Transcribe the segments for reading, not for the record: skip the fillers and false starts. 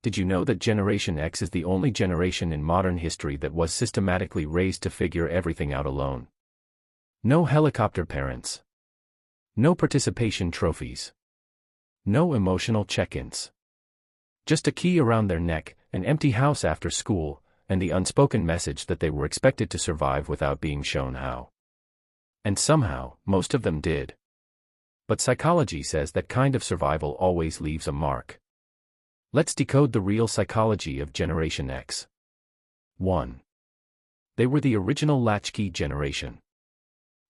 Did you know that Generation X is the only generation in modern history that was systematically raised to figure everything out alone? No helicopter parents. No participation trophies. No emotional check-ins. Just a key around their neck, an empty house after school, and the unspoken message that they were expected to survive without being shown how. And somehow, most of them did. But psychology says that kind of survival always leaves a mark. Let's decode the real psychology of Generation X. 1. They were the original latchkey generation.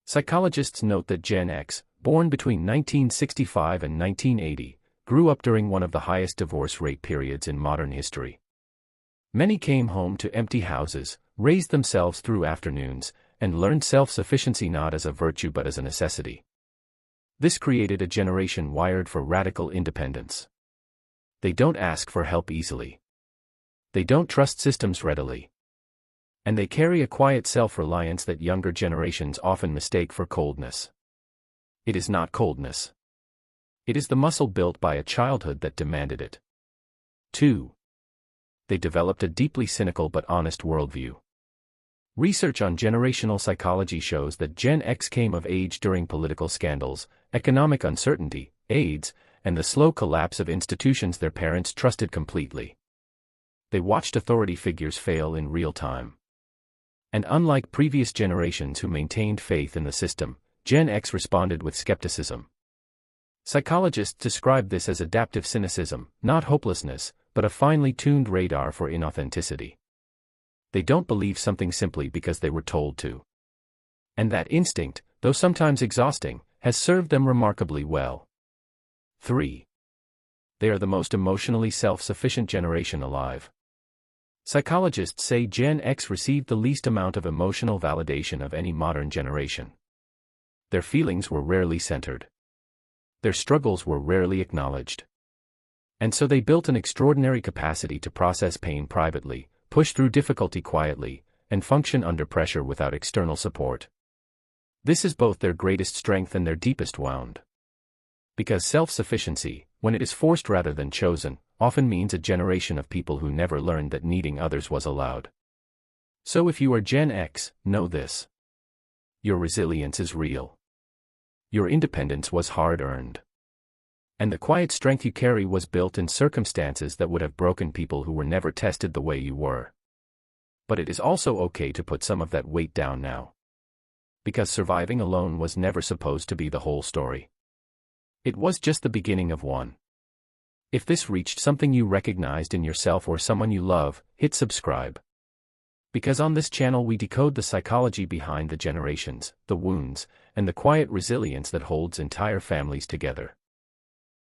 Psychologists note that Gen X, born between 1965 and 1980, grew up during one of the highest divorce rate periods in modern history. Many came home to empty houses, raised themselves through afternoons, and learned self-sufficiency not as a virtue but as a necessity. This created a generation wired for radical independence. They don't ask for help easily. They don't trust systems readily. And they carry a quiet self-reliance that younger generations often mistake for coldness. It is not coldness. It is the muscle built by a childhood that demanded it. 2. They developed a deeply cynical but honest worldview. Research on generational psychology shows that Gen X came of age during political scandals, economic uncertainty, AIDS, and the slow collapse of institutions their parents trusted completely. They watched authority figures fail in real time. And unlike previous generations who maintained faith in the system, Gen X responded with skepticism. Psychologists describe this as adaptive cynicism, not hopelessness, but a finely tuned radar for inauthenticity. They don't believe something simply because they were told to. And that instinct, though sometimes exhausting, has served them remarkably well. 3. They are the most emotionally self-sufficient generation alive. Psychologists say Gen X received the least amount of emotional validation of any modern generation. Their feelings were rarely centered. Their struggles were rarely acknowledged. And so they built an extraordinary capacity to process pain privately, push through difficulty quietly, and function under pressure without external support. This is both their greatest strength and their deepest wound. Because self-sufficiency, when it is forced rather than chosen, often means a generation of people who never learned that needing others was allowed. So if you are Gen X, know this. Your resilience is real. Your independence was hard-earned. And the quiet strength you carry was built in circumstances that would have broken people who were never tested the way you were. But it is also okay to put some of that weight down now. Because surviving alone was never supposed to be the whole story. It was just the beginning of one. If this reached something you recognized in yourself or someone you love, hit subscribe. Because on this channel we decode the psychology behind the generations, the wounds, and the quiet resilience that holds entire families together.